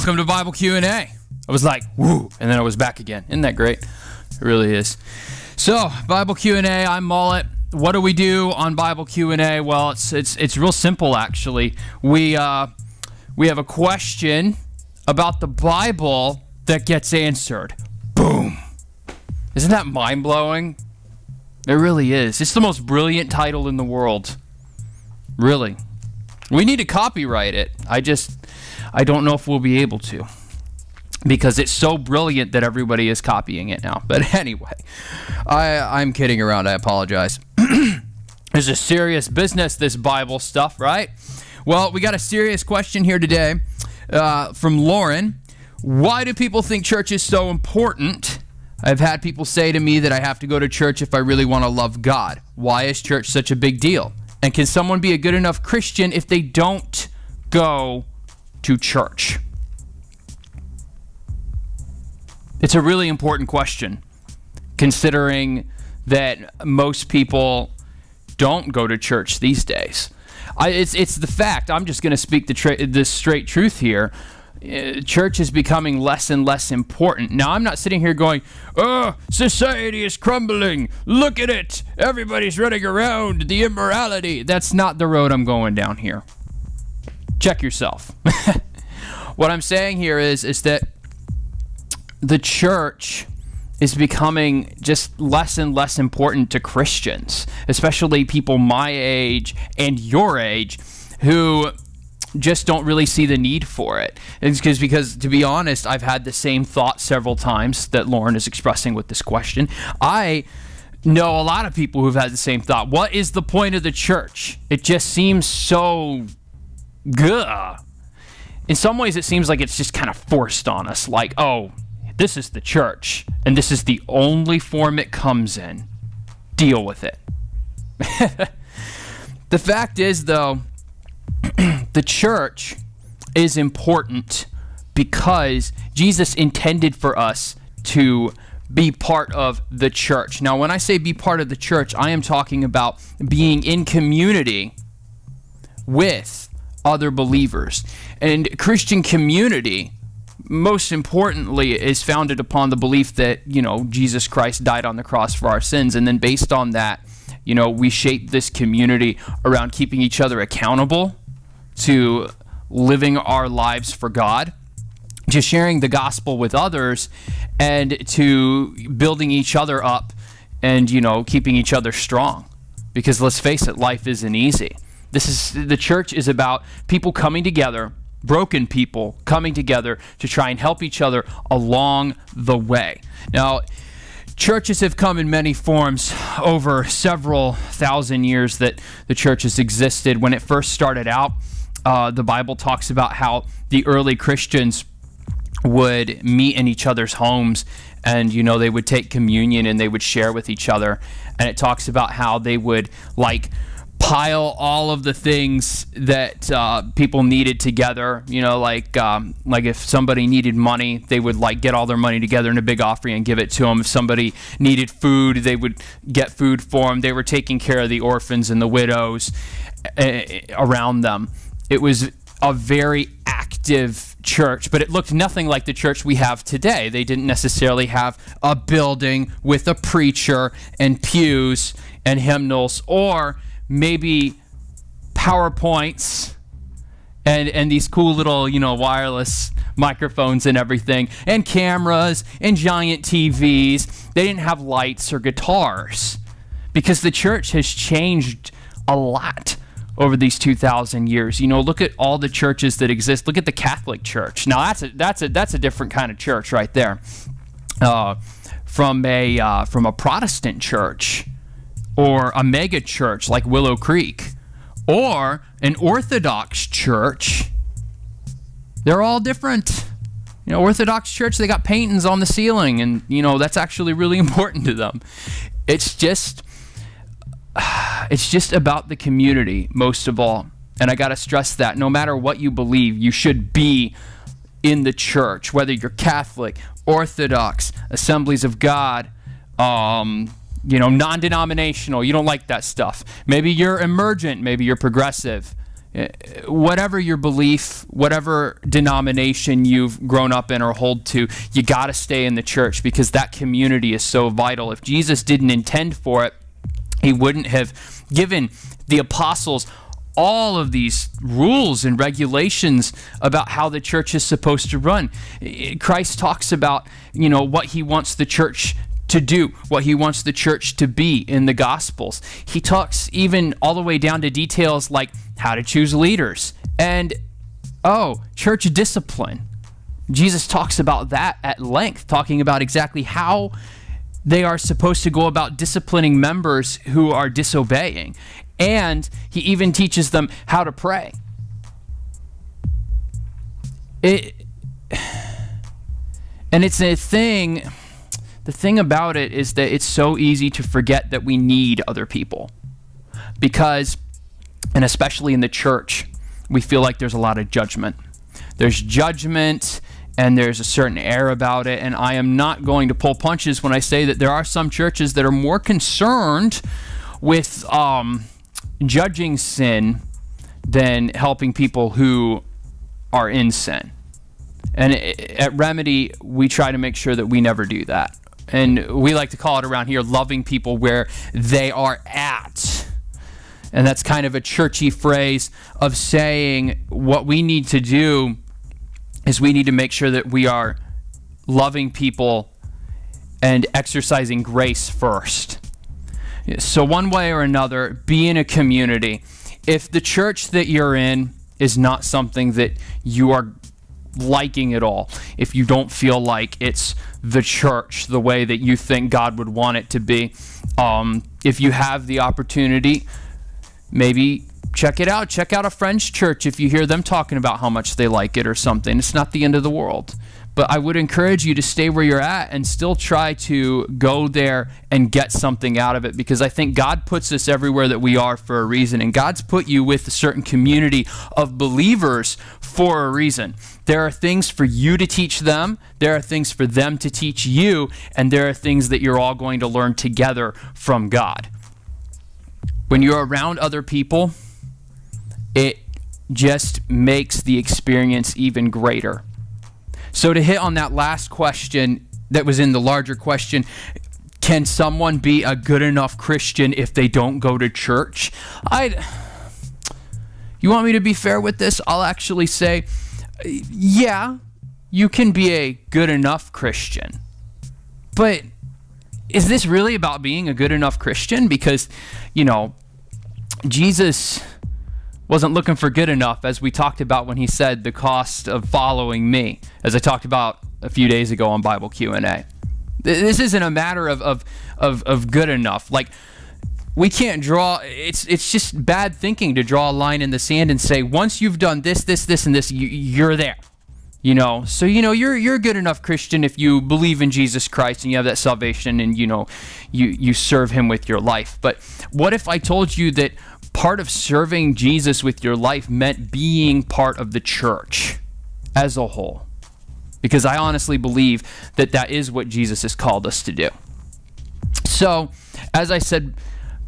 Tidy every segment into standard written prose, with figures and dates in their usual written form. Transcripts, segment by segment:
Welcome to Bible Q&A. I was like, woo, and then I was back again. Isn't that great? It really is. So, Bible Q&A, I'm Mullet. What do we do on Bible Q&A? Well, it's real simple, actually. We have a question about the Bible that gets answered. Boom. Isn't that mind-blowing? It really is. It's the most brilliant title in the world. Really. We need to copyright it. I don't know if we'll be able to, because it's so brilliant that everybody is copying it now. But anyway, I'm kidding around. I apologize. There's a serious business, this Bible stuff, right? Well, we got a serious question here today from Lauren. Why do people think church is so important? I've had people say to me that I have to go to church if I really want to love God. Why is church such a big deal? And can someone be a good enough Christian if they don't go to church? It's a really important question, considering that most people don't go to church these days. It's the fact. I'm just going to speak the straight truth here. Church is becoming less and less important. Now, I'm not sitting here going, oh, society is crumbling. Look at it. Everybody's running around. The immorality. That's not the road I'm going down here. Check yourself. What I'm saying here is that the church is becoming just less and less important to Christians, especially people my age and your age who just don't really see the need for it. It's because, to be honest, I've had the same thought several times that Lauren is expressing with this question. I know a lot of people who've had the same thought. What is the point of the church? It just seems so good. In some ways, it seems like it's just kind of forced on us. Like, oh, this is the church, and this is the only form it comes in. Deal with it. The fact is, though, the church is important because Jesus intended for us to be part of the church. Now, when I say be part of the church, I am talking about being in community with other believers. And Christian community, most importantly, is founded upon the belief that, Jesus Christ died on the cross for our sins. And then based on that, we shape this community around keeping each other accountable to living our lives for God, to sharing the gospel with others, and to building each other up and, keeping each other strong. Because let's face it, life isn't easy. The church is about people coming together, broken people coming together to try and help each other along the way. Now, churches have come in many forms over several thousand years that the church has existed. When it first started out, the Bible talks about how the early Christians would meet in each other's homes, and they would take communion and they would share with each other. And it talks about how they would pile all of the things that people needed together. Like if somebody needed money, they would get all their money together in a big offering and give it to them. If somebody needed food, they would get food for them. They were taking care of the orphans and the widows around them. It was a very active church, but it looked nothing like the church we have today. They didn't necessarily have a building with a preacher and pews and hymnals, or maybe PowerPoints and these cool little, wireless microphones and everything, and cameras and giant TVs. They didn't have lights or guitars, because the church has changed a lot over these 2,000 years. Look at all the churches that exist. Look at the Catholic Church. Now that's a different kind of church right there. From a Protestant church, or a mega church like Willow Creek, or an Orthodox church. They're all different. Orthodox church, they got paintings on the ceiling, and that's actually really important to them. It's just about the community, most of all. And I got to stress that no matter what you believe, you should be in the church, whether you're Catholic, Orthodox, Assemblies of God, non-denominational. You don't like that stuff. Maybe you're emergent. Maybe you're progressive. Whatever your belief, whatever denomination you've grown up in or hold to, you got to stay in the church because that community is so vital. If Jesus didn't intend for it, he wouldn't have given the apostles all of these rules and regulations about how the church is supposed to run. Christ talks about, what he wants the church to do, what he wants the church to be in the Gospels. He talks even all the way down to details like how to choose leaders and, church discipline. Jesus talks about that at length, talking about exactly how they are supposed to go about disciplining members who are disobeying. And he even teaches them how to pray. And it's a thing... The thing about it is that it's so easy to forget that we need other people. Because, and especially in the church, we feel like there's a lot of judgment. There's judgment and there's a certain air about it. And I am not going to pull punches when I say that there are some churches that are more concerned with judging sin than helping people who are in sin. And at Remedy, we try to make sure that we never do that. And we like to call it around here loving people where they are at. And that's kind of a churchy phrase of saying what we need to do is we need to make sure that we are loving people and exercising grace first. So one way or another, be in a community. If the church that you're in is not something that you are liking at all, if you don't feel like it's the church the way that you think God would want it to be, if you have the opportunity, maybe check it out. Check out a friend's church if you hear them talking about how much they like it or something. It's not the end of the world. But I would encourage you to stay where you're at and still try to go there and get something out of it, because I think God puts us everywhere that we are for a reason, and God's put you with a certain community of believers for a reason. There are things for you to teach them, there are things for them to teach you, and there are things that you're all going to learn together from God. When you're around other people, it just makes the experience even greater. So to hit on that last question that was in the larger question, can someone be a good enough Christian if they don't go to church? You want me to be fair with this? I'll actually say, yeah, you can be a good enough Christian. But is this really about being a good enough Christian? Because, Jesus wasn't looking for good enough, as we talked about when he said the cost of following me, as I talked about a few days ago on Bible Q&A. This isn't a matter of good enough. Like, we can't draw, it's just bad thinking to draw a line in the sand and say, once you've done this, and this, you're there. So you're a good enough Christian if you believe in Jesus Christ and you have that salvation and you serve him with your life. But what if I told you that part of serving Jesus with your life meant being part of the church as a whole? Because I honestly believe that that is what Jesus has called us to do. So, as I said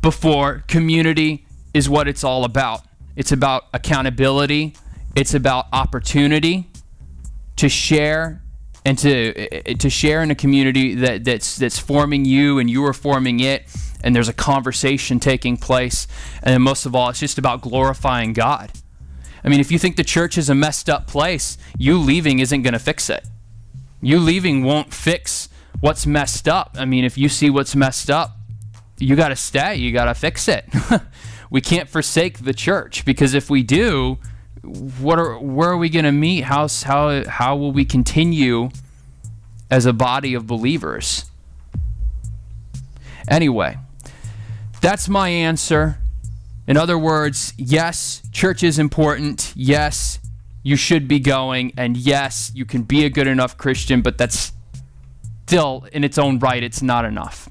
before, community is what it's all about. It's about accountability. It's about opportunity to share and to share in a community that's forming you and you are forming it, and there's a conversation taking place. And then most of all, it's just about glorifying God. I mean, if you think the church is a messed up place, you leaving isn't going to fix it. You leaving won't fix what's messed up. I mean, if you see what's messed up, you got to stay. You got to fix it. We can't forsake the church, because if we do, where are we going to meet? How will we continue as a body of believers? Anyway, that's my answer. In other words, yes, church is important. Yes, you should be going. And yes, you can be a good enough Christian, but that's still, in its own right, it's not enough.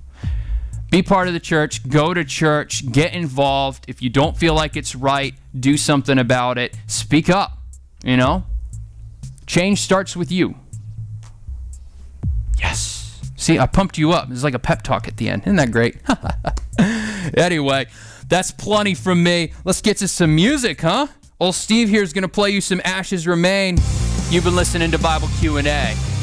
Be part of the church. Go to church. Get involved. If you don't feel like it's right, do something about it. Speak up. Change starts with you. Yes. See, I pumped you up. It's like a pep talk at the end. Isn't that great? Anyway, that's plenty from me. Let's get to some music, huh? Old Steve here is going to play you some Ashes Remain. You've been listening to Bible Q&A.